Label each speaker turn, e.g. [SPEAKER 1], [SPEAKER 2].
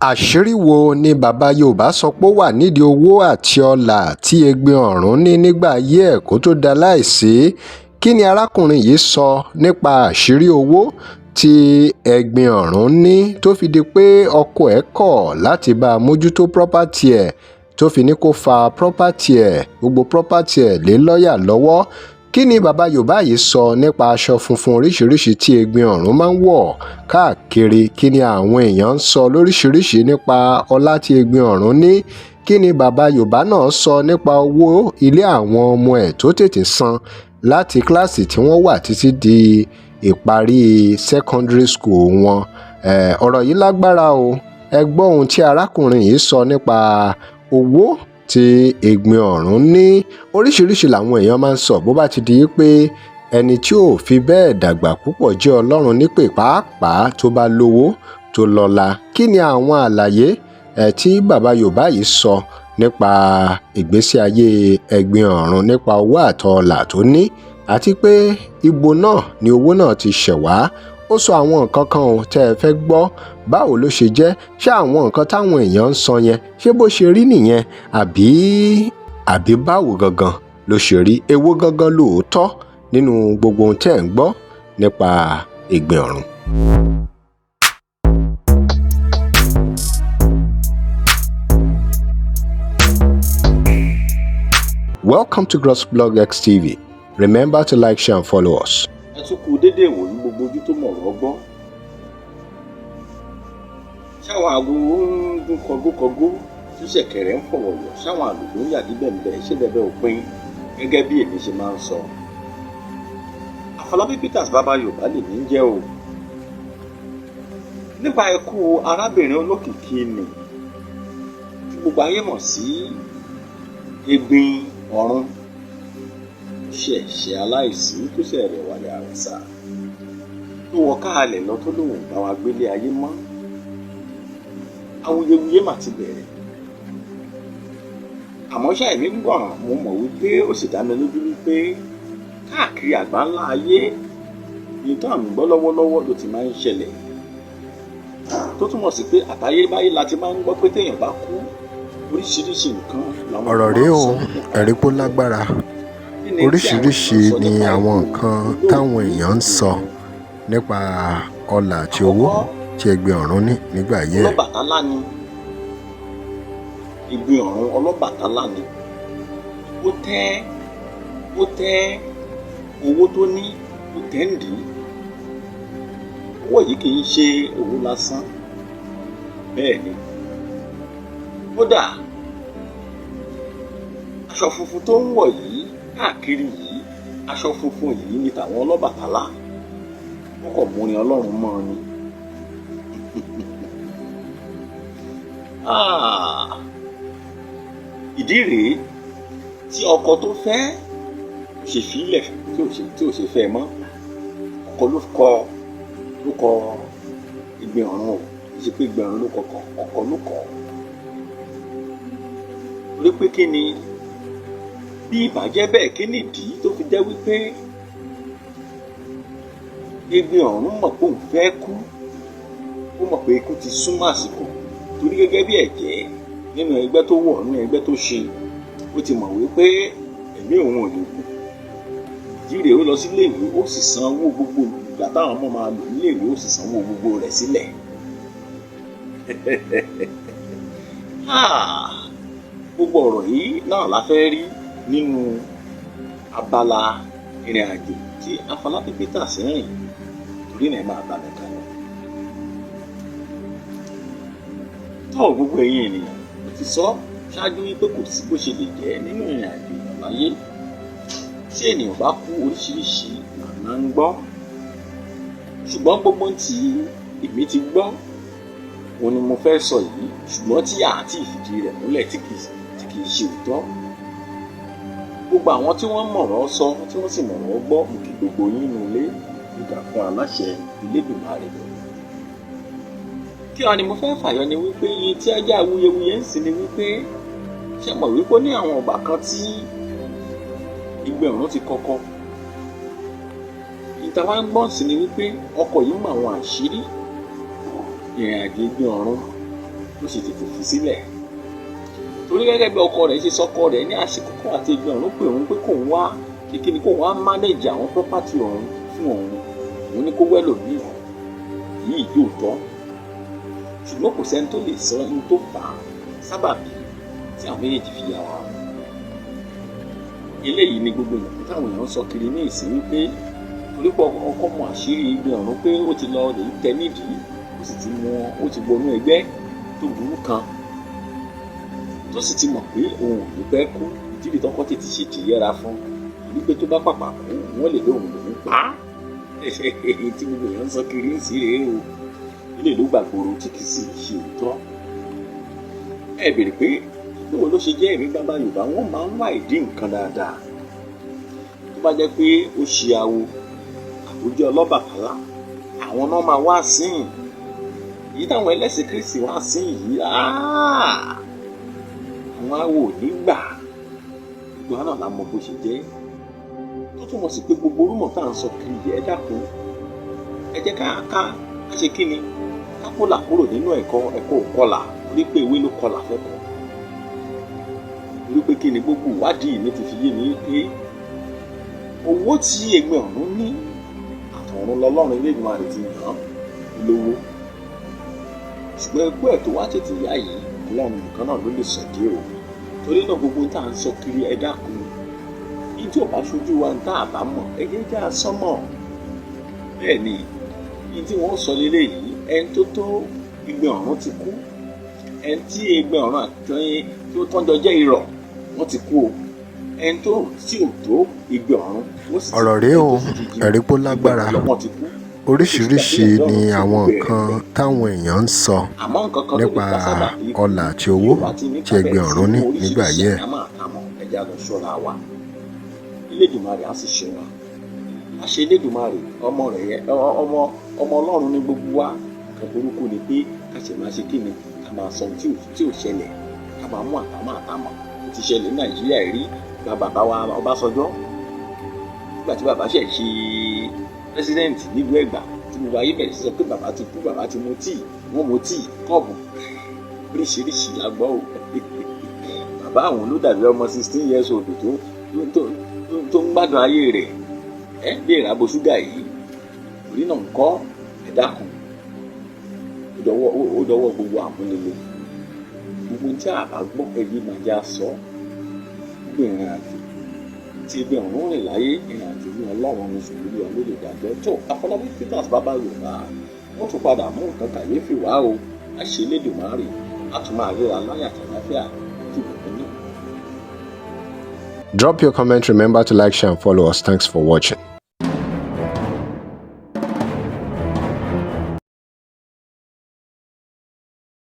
[SPEAKER 1] Àṣírí wo ni bàbá Yorùbá sọ pé ó wà nídìí owó àti ọlà tí Egbin Orun ní nígbà ayé ẹ̀ kó tó daláìsí? Kí ni arákùnrin yìí sọ nípa àṣírí owó tí Egbin Orun ní tó fi di pé ọkọ ẹ̀ kọ̀ láti bá a mójútó property ẹ̀ tó fi ní kó fa property ẹ̀ gbogbo property ẹ̀ lé lọ́ọ̀yà lọ́wọ́? Kí ni bàbá Yorùbá yìí sọ nípa aṣọ funfun oríṣiríṣi tí Egbin Orun máa ń wọ̀ káàkiri? Kí ni àwọn èèyàn ń sọ lóríṣiríṣi nípa ọlá tí Egbin Orun ní? Kí ni bàbá Yorùbá náà sọ nípa owó ilé àwọn ọmọ ẹ̀ tó tètè san láti kíláàsì tí wọ́n wà títí di ìparí secondary school wọn? Ọ̀rọ̀ yìí lágbára o. Ẹ gbọ́ ohun tí arákùnrin yìí sọ nípa owó tí Egbin Orun ní. Oríṣiríṣi làwọn èèyàn máa ń sọ bó bá ti di pé ẹni tí ò fi bẹ́ẹ̀ dàgbà púpọ̀ jẹ́ Ọlọ́run nípè pàápàá tó bá lówó tó lọ́lá. Kí ni àwọn àlàyé tí bàbá Yorùbá yìí sọ nípa ìgbésí ayé Egbin Orun, nípa owó àtọlà tó ní, àti pé ibo náà ni owó náà ti ṣẹ̀ wá? Ó sọ àwọn nǹkan kan tẹ́ ẹ fẹ́ gbọ́. Báwo ló ṣe jẹ́? Ṣé àwọn nǹkan táwọn èèyàn ń sọ yẹn ṣé bó ṣe rí nìyẹn àbí báwo gangan ló ṣe rí? Èwo gangan lóòótọ́ nínú gbogbo ohun tẹ́ ẹ̀ ń gbọ́ nípa Egbin Orun? Welcome to Grossblog X TV. Remember to like, share and follow us.
[SPEAKER 2] Ẹ tún kú dédé ìwòyí gbogbo ojú tó mọ̀ ọ̀rọ̀ gbọ́. Ṣáwọn àgbo ń dún kọgókọgó tí ṣẹ̀kẹ̀rẹ̀ ń fọ̀wọ̀yọ̀, ṣáwọn àlùkò ń yàdí bẹ̀m̀bẹ̀ ṣé bẹ̀bẹ̀ òpin gẹ́gẹ́ bí èmi ṣe máa ń sọ. Àfọlábí Peters bàbá Yorùbá lèmi ń jẹ́ o. Nípa ikú arábìnrin olókìkí nì tí gbogbo ayé mọ̀ sí Egbin Orun ṣe aláìsí tó ṣe rẹ̀ wálé àrẹ̀sà tó wọ káàlẹ̀ lọ tó lòun bá wa gbélé ayé mọ́. Awuyewuye mà ti bẹ̀rẹ̀. Àmọ́ ṣá èmi ń gbọ̀ràn mo mọ̀ wípé ó sì dá mi lójú wípé káàkiri àgbáńlá ayé ní tó àmì gbọ́ lọ́wọ́lọ́wọ́ ló ti máa ń ṣẹlẹ̀, tó túmọ̀ sí pé àtayébáyé la ti máa ń gbọ́ pé téèyàn bá kú oríṣiríṣi nǹkan làwọn
[SPEAKER 1] ọ̀rọ̀ rèé o. Ẹ̀rí pó lágbára. Oríṣiríṣi ni àwọn nǹkan táwọn èèyàn ń sọ nípa ọlà àti owó tí Egbin Orun ní nígbà ayé ẹ̀.
[SPEAKER 2] Ọlọ́bàtálá ni Egbin Orun, Ọlọ́bàtálá ni. Ó tẹ́ owó tó ní ó tẹ́ ń dì í. Owó yìí kì í ṣe owó lásán, bẹ́ẹ̀ ni. Kódà aṣọ funfun tó ń wọ̀ yìí káàkiri yìí, aṣọ funfun yìí ni tàwọn Ọlọ́bàtálá. Wọ́n kọ̀ mú ni Ọlọ́run mọ́ ni. Ìdí rèé tí ọkọ tó fẹ́ ṣe fílẹ̀ tí ò ṣe fẹ́ mọ́. Ọkọ ló kọ Egbin Orun o, kì í ṣe pé Egbin Orun ló kọkọ, ọkọ ló kọ. Torí pé kí ni bí ìbàjẹ́ bẹ́ẹ̀ kí nìdí tó fi jẹ́ wípé Egbin Orun mọ̀ pé òun fẹ́ kú, ó mọ̀ pé ikú ti súnmọ́ àsìkò, torí gẹ́gẹ́ bí ẹ̀jẹ́ nínú ẹgbẹ́ tó wọ̀ nínú ẹgbẹ́ tó ṣe, ó ti mọ̀ wípé ẹ̀mí òun ò lè kú. Ìdí rèé ó lọ sí iléèwé, ó sì san owó gbogbo ìgbà táwọn ọmọ máa lò níléèwé, ó sì san owó gbogbo rẹ̀ sílẹ̀. Gbogbo ọ̀rọ̀ yìí náà la fẹ́ rí nínú abala ìrìn àjò tí Àfọlábí Peters rìn, torí náà máa bá mi kalẹ̀. Tó gbogbo ẹ̀yin ènìyàn, mo ti sọ ṣáájú wípé kò sí bó ṣe lè jẹ́ nínú ìrìn àjò ìyàláyé tí ènìyàn bá kú oríṣiríṣi àná ń gbọ́. Ṣùgbọ́n gbogbo tí èmi ti gbọ́ òun ni mo fẹ́ sọ yìí, ṣùgbọ́n tí àti ìfìdí rẹ̀ múlẹ̀ tí kì í ṣe òótọ́. Gbogbo àwọn tí wọ́n mọ̀rọ̀ sọ tí wọ́n sì mọ̀rọ̀ gbọ́, mo kí gbogbo yín nínú ilé ìgbà fún aláṣẹ Elédùmarè. Kí wá ni mo fẹ́ fàyọ ni wípé iye tí ajá awuyewuye ń sìn ni wípé ṣé mọ̀ wípé ní àwọn ọgbà kan tí Egbin Orun ti kọ́kọ́. Ìta wa ń gbọ́n sí ni wípé ọkọ̀ yìí mọ àwọn àṣírí ìrìn àjò Egbin Orun sì tètè fi sílẹ̀. Torí gẹ́gẹ́ bí ọkọ rẹ̀ ṣe sọ́kọ rẹ̀ ní àsìkò kan àti Egbin Orun pé òun pé kóun wá kíkíni kóun wá mánéjì àwọn pọ́pátì òun fún òun ní kó wẹ́lò ní yìí yóò tọ́. Ṣùgbọ́n kò sẹ́ni tó lè sọ ohun tó fà á sábàbí tí àwọn méjèèjì fi yà wá. Eléyìí ni gbogbo ìlànà táwọn èèyàn sọ kiri ní ìsìn wípé torí pé ọkọ mọ àṣírí Egbin Orun pé ó ti lọ lè tẹ nídìí ó sì ti mọ ó ti wọnú ẹgbẹ́ tó burú kan tó sì ti mọ̀ pé òun ò ní pẹ́ kú ìdílé tọkọ tètè ṣe ti yẹra fún ìdí pé tó bá pàpà kú wọ́n lè lóun lòún pa á. Tí gbogbo èèyàn ń sọ kiri ń sí rèé o ilé ìlú gbàgbóró tí kì í sì ṣe òótọ́. Ẹ bèrè pé báwo ló ṣe jẹ́ ẹ̀rí bàbá Yorùbá wọ́n máa ń wá ìdí nǹkan dáadáa. Tó bá jẹ́ pé ó ṣe awo àbójẹ́ ọlọ́bàkálá àwọn náà máa wá sín èyí táwọn ẹlẹ́sìn Kristi wá sín yìí àwọn awo ò ní gbà gbogbo náà la mọ bó ṣe jẹ́. Tó túmọ̀ sí pé gbogbo orúmọ̀ tá à ń sọ kiri yìí ẹ dákun ẹ jẹ́ ká ṣe kí ni ká kó là kúrò nínú ẹ̀kọ́ kọlà orí pé ìwé ló kọlà fẹ́kọ̀ọ́. Orí pé kí ni gbogbo ìwádìí mi ti fi yé mi pé owó tí Egbin Orun ní àtọ̀run lọ́lọ́run Elédùmarè ti yàn án lówó. Ṣùgbọ́n ẹkú ẹ̀ tó wá tètè yá yìí Ọlọ́run nìkan náà ló lè sọ̀dí o. Torí náà gbogbo tá à ń sọ kiri ẹ dákun ní tí ò bá ṣojú wa ń tá àbá mọ̀ ẹ jẹ́ já a sọ́mọ̀. Bẹ́ẹ̀ ni ní tí wọ́n sọ lélẹ̀ yìí ẹni tó Egbin Orun ti kú ẹni tí Egbin Orun àti tó tọ́jọ́ jẹ́ irọ́ wọ́n ti kú o ẹni tó tí ò tó Egbin Orun wọ́n sì ti kú.
[SPEAKER 1] ọ̀rọ̀ rèé o ẹ̀rí pó lágbára oríṣiríṣi ni àwọn nǹkan táwọn èèyàn ń sọ nípa ọlà àti owó tí Egbin Orun ní nígbà yẹ.
[SPEAKER 2] ẹja lọ ṣọ́ra wa Elédùmarè á sì ṣe wa á ṣe Elédùmarè ọmọ rẹ̀ yẹ ọmọ Ọlọ́run ní gbogbo wa nǹkan burúkú ni pé ká ṣe máa ṣe kí ni ká máa sọ tí ò ṣẹlẹ̀ ká máa mú àtàmọ́ ó ti ṣẹlẹ̀ ní Nàìjíríà rí gba bàbá wa Ọbásanjọ́ nígbà tí bàbá ṣẹ̀ ṣe pẹ́sidẹ́ǹtì nílùú Ẹ̀gbá tí mo wáyé bẹ̀rẹ̀ sí sọ pé bàbá ti kú bàbá ti mu tíì wọ́n mu tíì kọ́ọ̀bù oríṣiríṣi la gbọ́ o. Bàbá àwọn ló dàbí ọmọ 16 years old tó ń gbádùn ayé rẹ̀ bí ìràbò ṣúgà yìí orí náà ń kọ́ ẹ dákun ó dọwọ́ gbogbo àmúlélẹ̀ gbogbo tí a bá gbọ́ ẹ̀yìn máa já sọ gbogbo ìrìn àjò tí Egbin Orun rìn láyé ìrìn àjò ní Ọlọ́run ní sùúrù olóde ìdájọ́ tó Afọlábí Peters bàbá Yorùbá wọ́n tún padà mú nǹkan kàyéfì wá o a ṣe Elédùmarè a tún máa ríra láyà tàlàáfíà tí gbogbo náà.
[SPEAKER 1] Drop your comment. Remember to like, share and follow us. Thanks for watching.